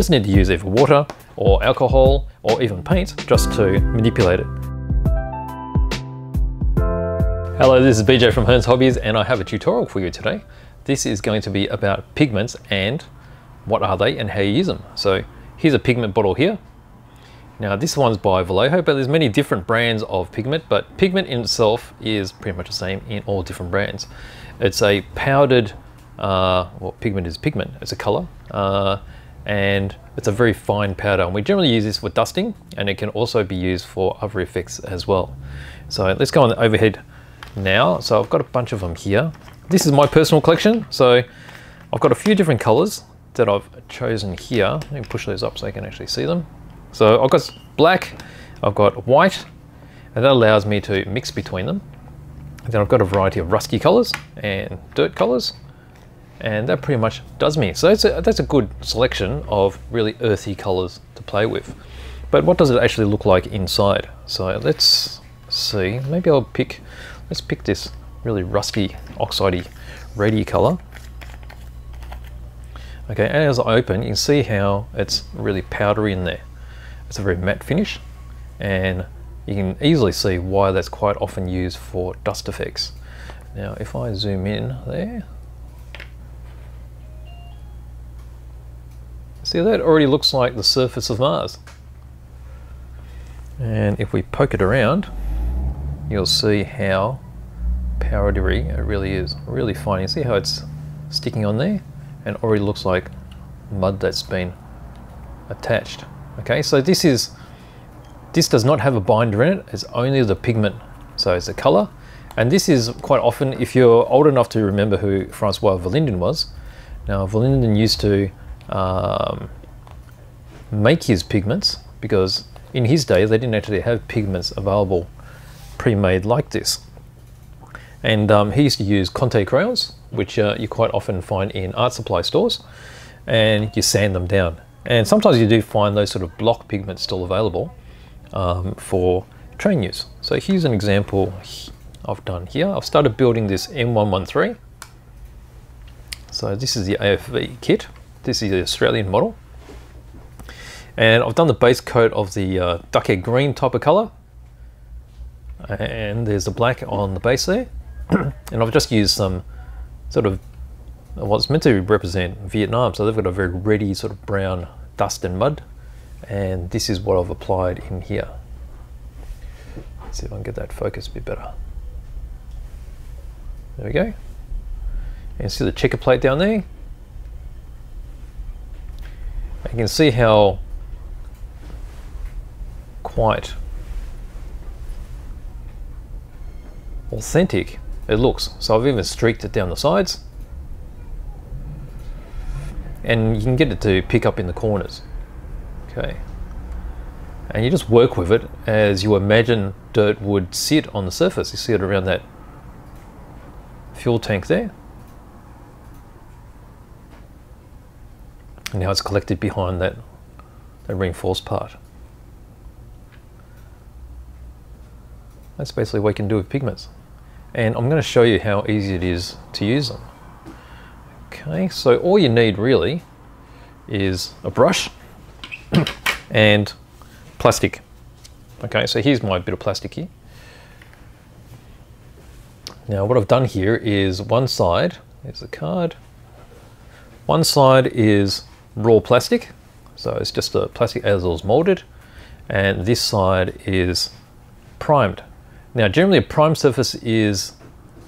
just need to use either water or alcohol or even paint just to manipulate it. Hello, this is BJ from Hearns Hobbies, and I have a tutorial for you today. This is going to be about pigments and what are they and how you use them. So here's a pigment bottle here. Now this one's by Vallejo, but there's many different brands of pigment, but pigment in itself is pretty much the same in all different brands. It's a powdered, well, pigment is pigment, it's a color, and it's a very fine powder. And we generally use this for dusting, and it can also be used for other effects as well. So let's go on the overhead now. So I've got a bunch of them here. This is my personal collection. So I've got a few different colors that I've chosen here. Let me push those up so I can actually see them. So I've got black, I've got white, and that allows me to mix between them. And then I've got a variety of rusty colors and dirt colors, and that pretty much does me. So that's a good selection of really earthy colors to play with. But what does it actually look like inside? So let's see, maybe let's pick this really rusty, oxidey, reddy color. Okay, and as I open, you can see how it's really powdery in there. It's a very matte finish, and you can easily see why that's quite often used for dust effects. Now, if I zoom in there, see that already looks like the surface of Mars. And if we poke it around, you'll see how powdery it really is, really fine. You see how it's sticking on there and already looks like mud that's been attached. Okay, so this does not have a binder in it, it's only the pigment, so it's a color. And this is quite often, if you're old enough to remember who Francois Valindon was. Now Valindon used to make his pigments because in his day they didn't actually have pigments available pre-made like this. And he used to use Conte crayons, which you quite often find in art supply stores, and you sand them down. And sometimes you do find those sort of block pigments still available for train use. So here's an example I've done here. I've started building this M113. So this is the AFV kit. This is the Australian model. And I've done the base coat of the duckhead green type of color. And there's the black on the base there. And I've just used some sort of what's meant to represent Vietnam. So they've got a very reddy sort of brown dust and mud. And this is what I've applied in here. Let's see if I can get that focus a bit better. There we go. And see the checker plate down there? You can see how quite authentic it looks. So I've even streaked it down the sides, and you can get it to pick up in the corners. Okay, and you just work with it as you imagine dirt would sit on the surface. You see it around that fuel tank there, and now it's collected behind that reinforced part. That's basically what you can do with pigments. And I'm going to show you how easy it is to use them. Okay, so all you need really is a brush and plastic. Okay, so here's my bit of plastic here. Now what I've done here is one side, there's the card, one side is raw plastic, so it's just the plastic as it was molded, and this side is primed. Now generally a primed surface is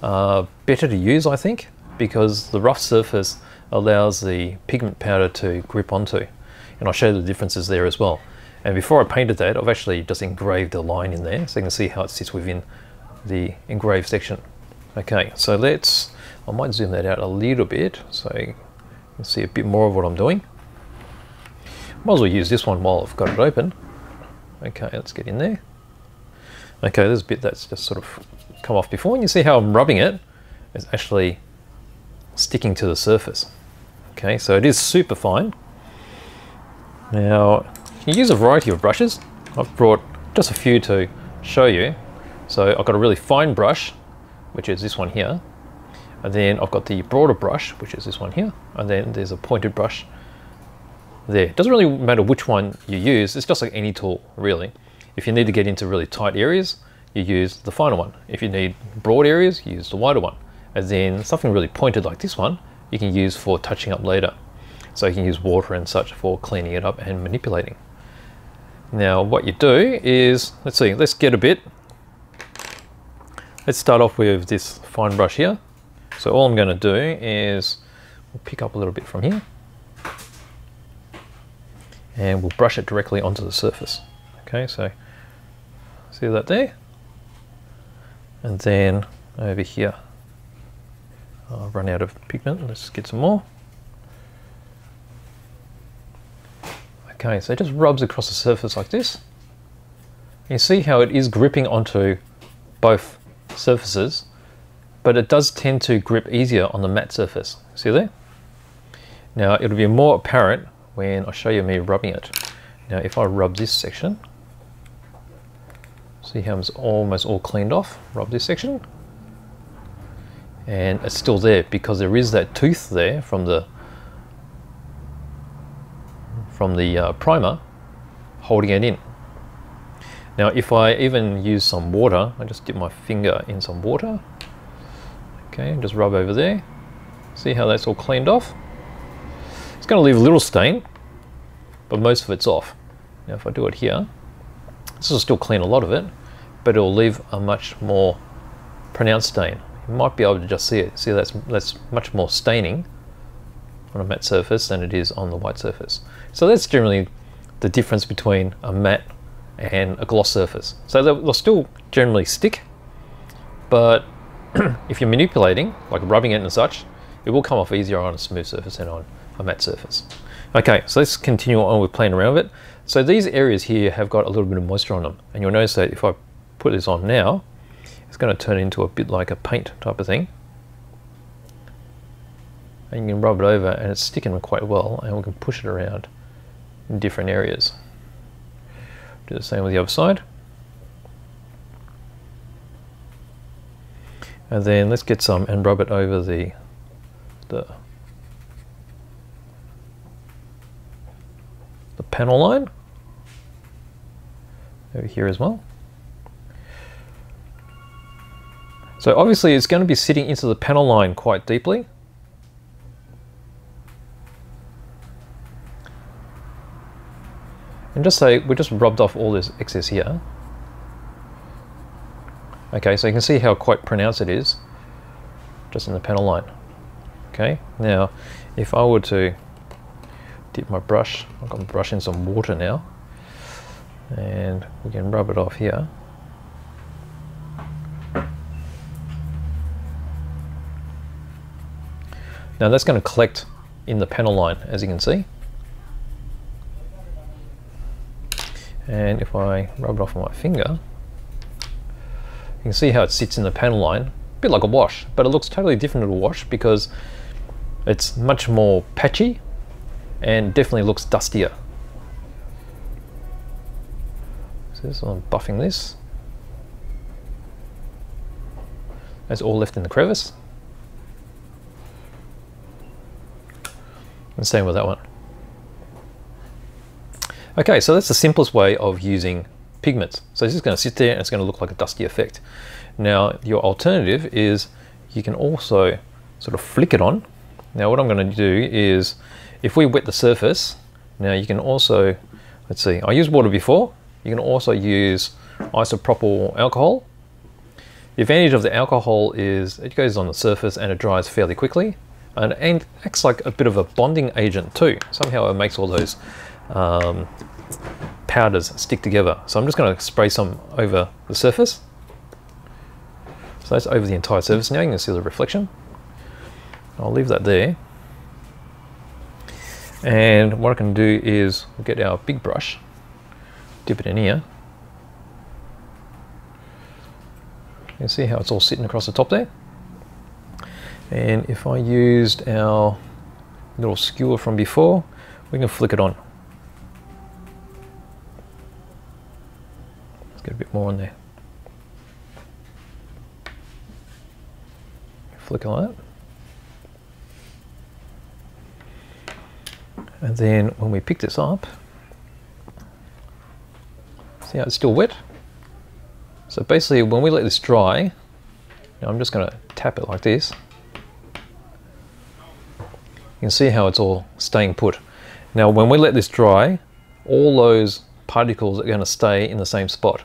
better to use, I think, because the rough surface allows the pigment powder to grip onto, and I'll show you the differences there as well. And before I painted that, I've actually just engraved a line in there so you can see how it sits within the engraved section. Okay, so I might zoom that out a little bit so you can see a bit more of what I'm doing. Might as well use this one while I've got it open. Okay, let's get in there. Okay, there's a bit that's just sort of come off before, and you see how I'm rubbing it. It's actually sticking to the surface. Okay, so it is super fine. Now, you use a variety of brushes. I've brought just a few to show you. So I've got a really fine brush, which is this one here. And then I've got the broader brush, which is this one here. And then there's a pointed brush there. It doesn't really matter which one you use. It's just like any tool, really. If you need to get into really tight areas, you use the finer one. If you need broad areas, you use the wider one. And then something really pointed like this one, you can use for touching up later. So you can use water and such for cleaning it up and manipulating. Now what you do is, let's see, let's get a bit. Let's start off with this fine brush here. So all I'm going to do is we'll pick up a little bit from here and we'll brush it directly onto the surface. Okay, so see that there? And then over here, I'll run out of pigment. Let's get some more. Okay, so it just rubs across the surface like this. You see how it is gripping onto both surfaces, but it does tend to grip easier on the matte surface. See there? Now it'll be more apparent when I show you me rubbing it. Now if I rub this section, see how it's almost all cleaned off. Rub this section, and it's still there because there is that tooth there from the primer holding it in. Now if I even use some water, I just dip my finger in some water, okay, and just rub over there. See how that's all cleaned off? It's going to leave a little stain, but most of it's off. Now if I do it here, this will still clean a lot of it, but it'll leave a much more pronounced stain. You might be able to just see it. See, that's much more staining on a matte surface than it is on the white surface. So that's generally the difference between a matte and a gloss surface. So they'll still generally stick, but if you're manipulating, like rubbing it and such, it will come off easier on a smooth surface than on a matte surface. Okay, so let's continue on with playing around with it. So these areas here have got a little bit of moisture on them, and you'll notice that if I put this on now, it's going to turn into a bit like a paint type of thing. And you can rub it over and it's sticking quite well, and we can push it around in different areas. Do the same with the other side. And then let's get some and rub it over the panel line over here as well. So obviously it's going to be sitting into the panel line quite deeply. And just say we just rubbed off all this excess here. Okay, so you can see how quite pronounced it is just in the panel line. Okay, now if I were to dip my brush, I've got my brush in some water now, and we can rub it off here. Now that's going to collect in the panel line, as you can see. And if I rub it off with my finger, you can see how it sits in the panel line, a bit like a wash, but it looks totally different to a wash because it's much more patchy and definitely looks dustier. So I'm buffing this. That's all left in the crevice. And same with that one. Okay, so that's the simplest way of using pigments. So it's just going to sit there and it's going to look like a dusty effect. Now your alternative is you can also sort of flick it on. Now what I'm going to do is, if we wet the surface, now you can also, let's see, I used water before, you can also use isopropyl alcohol. The advantage of the alcohol is it goes on the surface and it dries fairly quickly, and acts like a bit of a bonding agent too. Somehow it makes all those powders stick together. So I'm just going to spray some over the surface. So that's over the entire surface now. You can see the reflection. I'll leave that there. And what I can do is we'll get our big brush, dip it in here. You can see how it's all sitting across the top there. And if I used our little skewer from before, we can flick it on. Let's get a bit more on there. Flick on that. And then when we pick this up, see how it's still wet? So basically when we let this dry, now I'm just going to tap it like this. You can see how it's all staying put. Now when we let this dry, all those particles are going to stay in the same spot.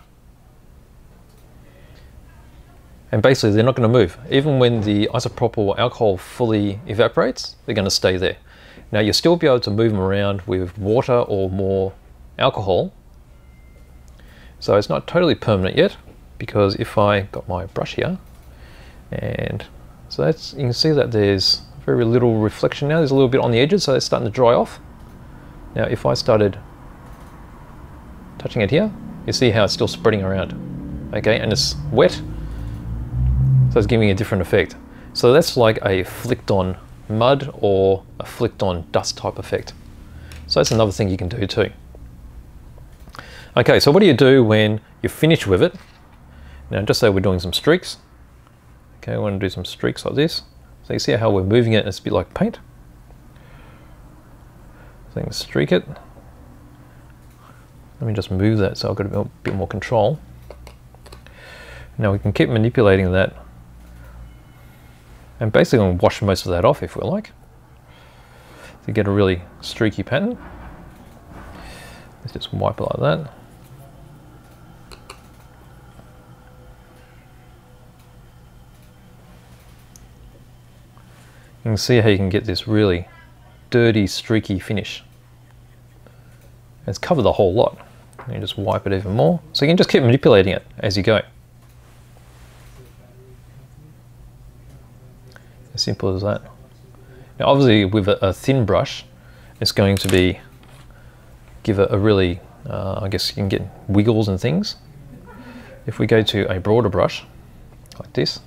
And basically they're not going to move. Even when the isopropyl alcohol fully evaporates, they're going to stay there. Now you'll still be able to move them around with water or more alcohol. So it's not totally permanent yet, because if I got my brush here, and so that's, you can see that there's very little reflection now. There's a little bit on the edges, so it's starting to dry off. Now if I started touching it here, you see how it's still spreading around. Okay, and it's wet. So it's giving a different effect. So that's like a flicked on mud or a flicked on dust type effect. So that's another thing you can do too. Okay, so what do you do when you're finished with it? Now just say we're doing some streaks. Okay, I want to do some streaks like this. So you see how we're moving it, and it's a bit like paint. So you can streak it. Let me just move that so I've got a bit more control. Now we can keep manipulating that. And basically I'm going to wash most of that off if we like, to get a really streaky pattern. Let's just wipe it like that. You can see how you can get this really dirty, streaky finish. It's covered the whole lot. You just wipe it even more. So you can just keep manipulating it as you go. As simple as that. Now obviously with a thin brush, it's going to give it a really, I guess you can get wiggles and things. If we go to a broader brush, like this,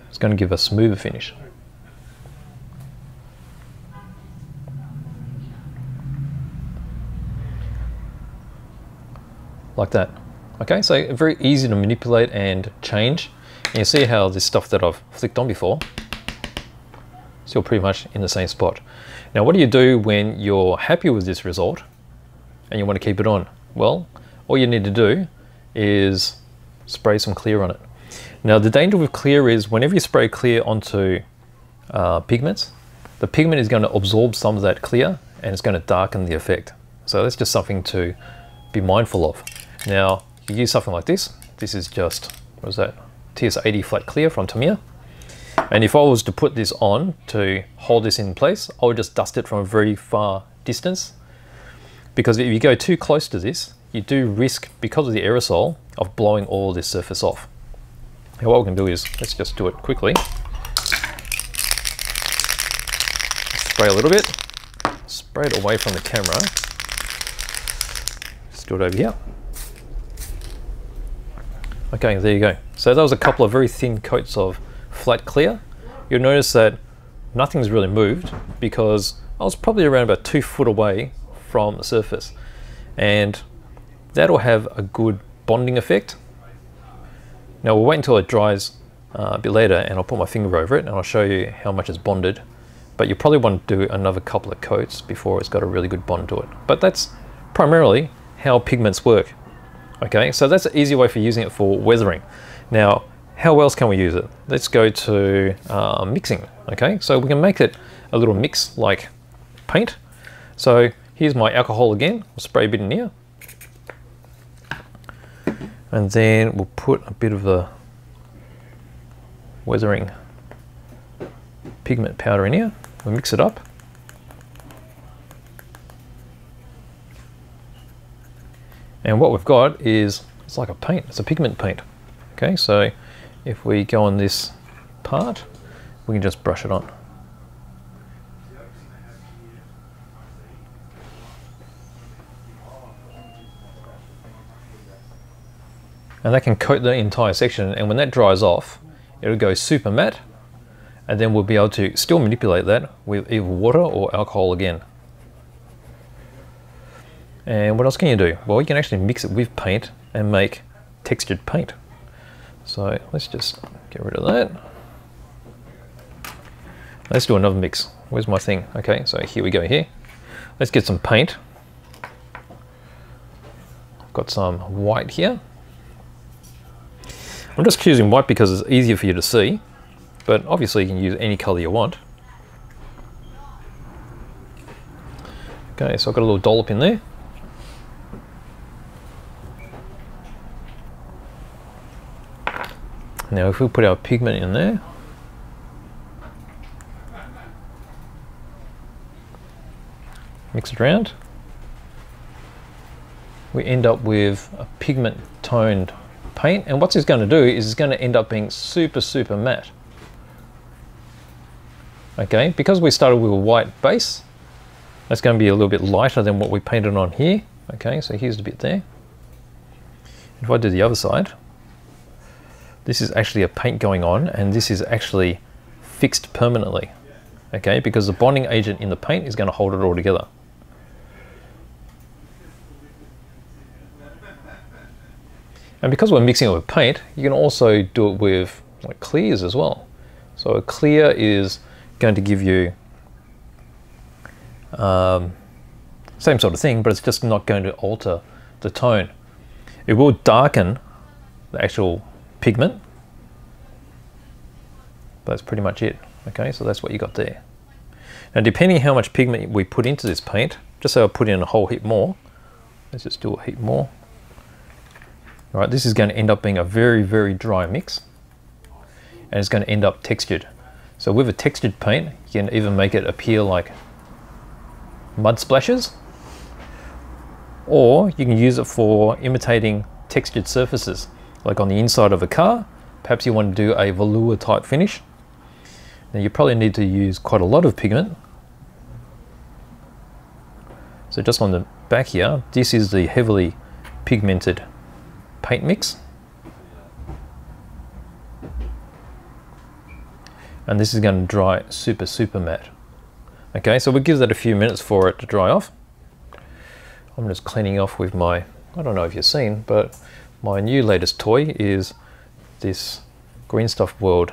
it's going to give a smoother finish. Like that. Okay, so very easy to manipulate and change. And you see how this stuff that I've flicked on before, still pretty much in the same spot. Now what do you do when you're happy with this result and you want to keep it on? Well, all you need to do is spray some clear on it. Now the danger with clear is whenever you spray clear onto pigments, the pigment is going to absorb some of that clear and it's going to darken the effect. So that's just something to be mindful of. Now you use something like this. This is just, what is that? TS80 flat clear from Tamiya. And if I was to put this on to hold this in place, I would just dust it from a very far distance. Because if you go too close to this, you do risk, because of the aerosol, of blowing all this surface off. Now what we can do is, let's just do it quickly. Spray a little bit, spray it away from the camera. Just do it over here. Okay, there you go. So that was a couple of very thin coats of flat clear. You'll notice that nothing's really moved because I was probably around about 2 foot away from the surface. And that'll have a good bonding effect. Now we'll wait until it dries a bit later and I'll put my finger over it and I'll show you how much it's bonded. But you probably want to do another couple of coats before it's got a really good bond to it. But that's primarily how pigments work. Okay, so that's an easy way for using it for weathering. Now, how else can we use it? Let's go to mixing. Okay, so we can make it a little mix like paint. So here's my alcohol again. We'll spray a bit in here. And then we'll put a bit of the weathering pigment powder in here. We'll mix it up. And what we've got is, it's like a paint, it's a pigment paint. Okay, so if we go on this part, we can just brush it on. And that can coat the entire section, and when that dries off, it'll go super matte, and then we'll be able to still manipulate that with either water or alcohol again. And what else can you do? Well, you can actually mix it with paint and make textured paint. So let's just get rid of that. Let's do another mix. Where's my thing? Okay, so here we go here. Let's get some paint. I've got some white here. I'm just choosing white because it's easier for you to see, but obviously you can use any color you want. Okay, so I've got a little dollop in there. Now if we put our pigment in there, mix it around, we end up with a pigment toned paint, and what it's going to do is it's going to end up being super matte. Okay, because we started with a white base, that's going to be a little bit lighter than what we painted on here. Okay, so here's the bit there. If I do the other side, this is actually a paint going on, and this is actually fixed permanently. Okay, because the bonding agent in the paint is going to hold it all together. And because we're mixing it with paint, you can also do it with like clears as well. So a clear is going to give you same sort of thing, but it's just not going to alter the tone. It will darken the actual pigment, but that's pretty much it. Okay, so that's what you got there. Now depending how much pigment we put into this paint, just say I put in a whole heap more, let's just do a heap more. All right, this is going to end up being a very dry mix, and it's going to end up textured. So with a textured paint, you can even make it appear like mud splashes, or you can use it for imitating textured surfaces, like on the inside of a car. Perhaps you want to do a velour type finish. Now you probably need to use quite a lot of pigment. So just on the back here, this is the heavily pigmented paint mix, and this is going to dry super matte. Okay, so we'll give that a few minutes for it to dry off. I'm just cleaning off with my, I don't know if you've seen, but my new latest toy is this Green Stuff World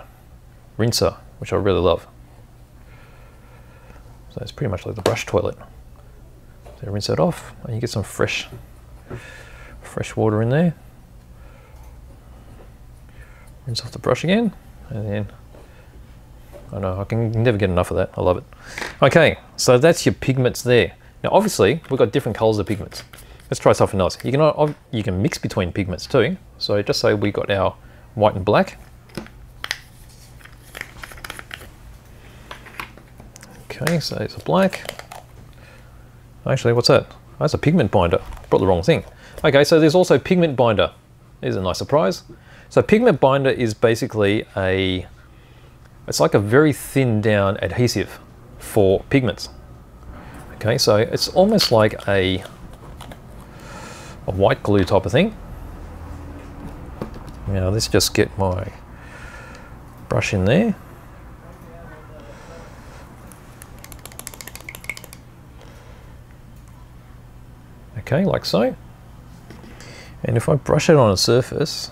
rinser, which I really love. So it's pretty much like the brush toilet. So rinse that off, and you get some fresh water in there. Rinse off the brush again, and then, I know, I can never get enough of that. I love it. Okay, so that's your pigments there. Now obviously, we've got different colors of pigments. Let's try something else. You can mix between pigments too. So just say we got our white and black. Okay, so it's a black. Actually, what's that? That's a pigment binder. Brought the wrong thing. Okay, so there's also pigment binder. There's a nice surprise. So pigment binder is basically it's like a very thin down adhesive for pigments. Okay, so it's almost like a white glue type of thing. Now let's just get my brush in there. Okay, like so. And if I brush it on a surface,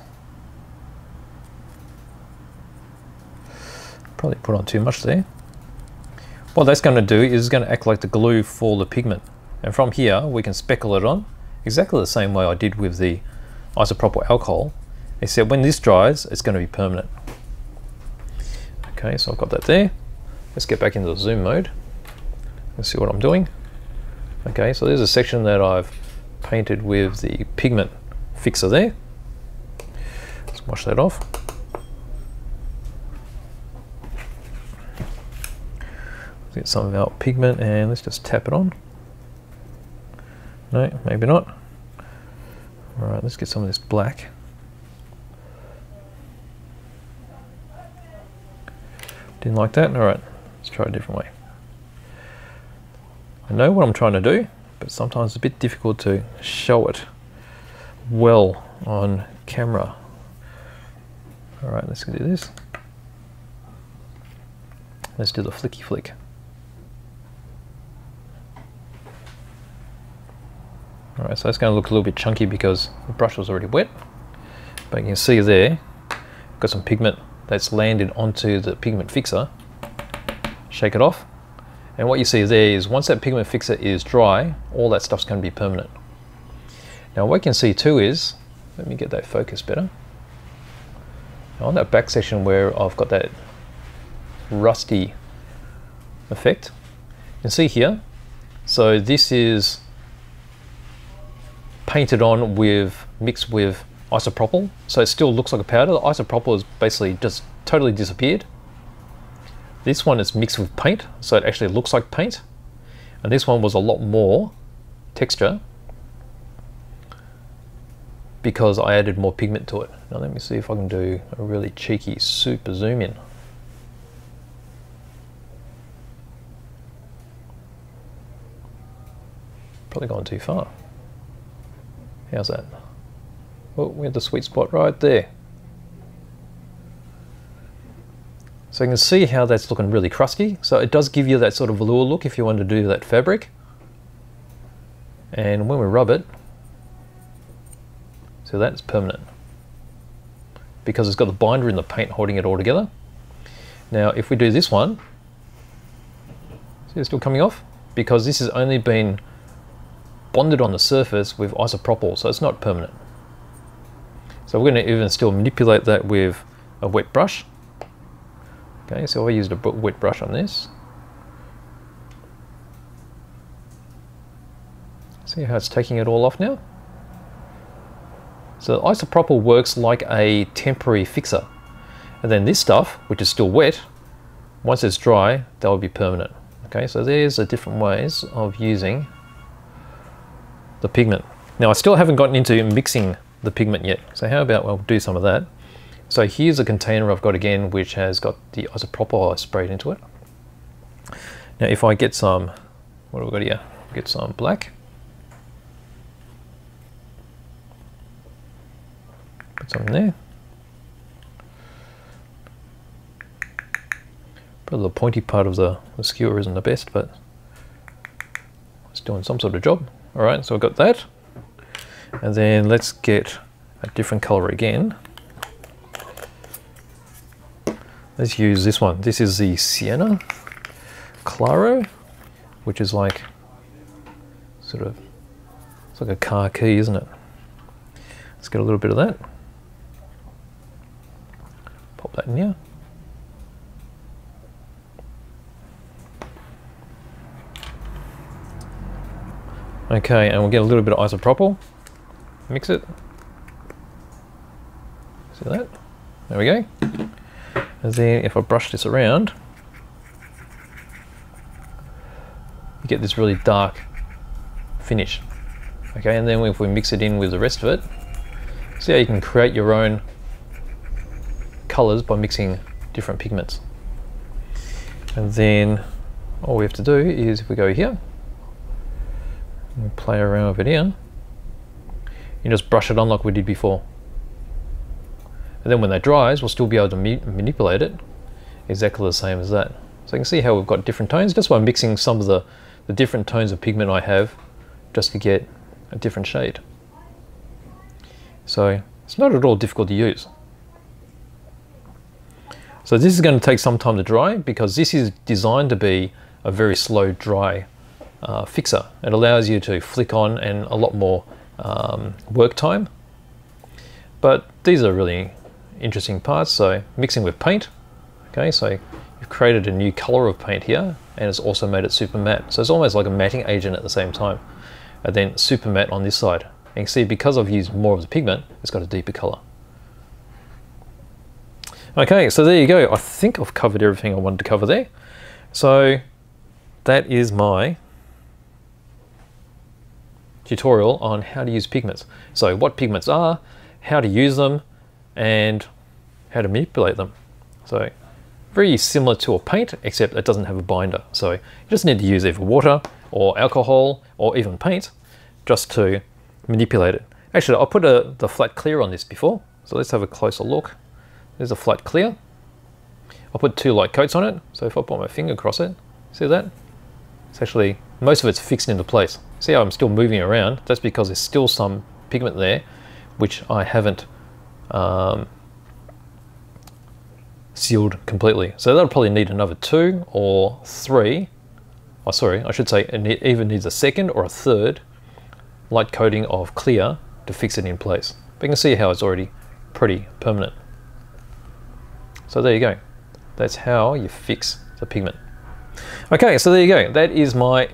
probably put on too much there. What that's going to do is it's going to act like the glue for the pigment. And from here, we can speckle it on exactly the same way I did with the isopropyl alcohol, except when this dries, it's going to be permanent. Okay, so I've got that there. Let's get back into the zoom mode. Let's see what I'm doing. Okay, so there's a section that I've painted with the pigment fixer there. Let's wash that off. Let's get some of our pigment and let's just tap it on. No, maybe not. All right, let's get some of this black. Didn't like that. All right, let's try a different way. I know what I'm trying to do, but sometimes it's a bit difficult to show it well on camera. All right, let's do this. Let's do the flicky flick. All right, so it's going to look a little bit chunky because the brush was already wet, but you can see there, got some pigment that's landed onto the pigment fixer. Shake it off, And what you see there is once that pigment fixer is dry, all that stuff's going to be permanent. Now what you can see too is, let me get that focus better. Now on that back section where I've got that rusty effect, you can see here, so this is painted on with, mixed with isopropyl, so it still looks like a powder. The isopropyl has basically just totally disappeared. This one is mixed with paint, so it actually looks like paint. And this one was a lot more texture because I added more pigment to it. Now let me see if I can do a really cheeky super zoom in. Probably gone too far. How's that? Oh, we had the sweet spot right there. So you can see how that's looking really crusty. So it does give you that sort of velour look if you want to do that fabric. And when we rub it, so that's permanent because it's got the binder in the paint holding it all together. Now if we do this one, see it's still coming off because this has only been bonded on the surface with isopropyl, so it's not permanent. So we're going to even still manipulate that with a wet brush. Okay, so I used a wet brush on this. See how it's taking it all off now? So isopropyl works like a temporary fixer. And then this stuff, which is still wet, once it's dry, that will be permanent. Okay, so there's the different ways of using the pigment. Now I still haven't gotten into mixing the pigment yet. So how about we'll do some of that. So here's a container I've got again, which has got the isopropyl I sprayed into it. Now if I get some, what have we got here? Get some black. Put some in there. Probably the pointy part of the skewer isn't the best, but it's doing some sort of job. All right, so I've got that. And then let's get a different color again. Let's use this one. This is the Sienna Claro, which is like sort of, it's like a car key, isn't it? Let's get a little bit of that. Pop that in here. Okay, and we'll get a little bit of isopropyl. Mix it. See that? There we go. And then if I brush this around, you get this really dark finish. Okay, and then if we mix it in with the rest of it, see how you can create your own colors by mixing different pigments. And then all we have to do is if we go here, and we play around with it here, you just brush it on like we did before. And then when that dries, we'll still be able to manipulate it exactly the same as that. So you can see how we've got different tones just by mixing some of the different tones of pigment I have just to get a different shade. So it's not at all difficult to use. So this is going to take some time to dry because this is designed to be a very slow dry fixer. It allows you to flick on and a lot more work time. But these are really interesting parts. So mixing with paint, okay, so you've created a new color of paint here and it's also made it super matte. So it's almost like a matting agent at the same time. And then super matte on this side. And you can see because I've used more of the pigment, it's got a deeper color. Okay, so there you go. I think I've covered everything I wanted to cover there. So that is my tutorial on how to use pigments. So what pigments are, how to use them, and how to manipulate them. So very similar to a paint, except it doesn't have a binder. So you just need to use either water or alcohol or even paint just to manipulate it. Actually, I put the flat clear on this before. So let's have a closer look. There's a flat clear. I'll put 2 light coats on it. So if I put my finger across it, see that? It's actually, most of it's fixed into place. See how I'm still moving around? That's because there's still some pigment there, which I haven't sealed completely. So that'll probably need another 2 or 3 oh sorry, I should say it even needs a second or a third light coating of clear to fix it in place. But you can see how it's already pretty permanent. So there you go. That's how you fix the pigment. Okay, so there you go. That is my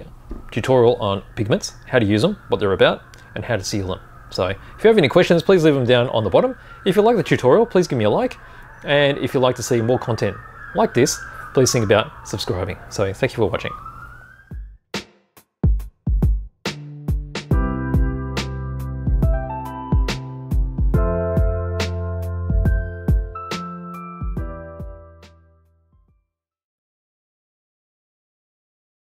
tutorial on pigments, how to use them, what they're about, and how to seal them. So if you have any questions, please leave them down on the bottom. If you like the tutorial, please give me a like. And if you'd like to see more content like this, please think about subscribing. So thank you for watching.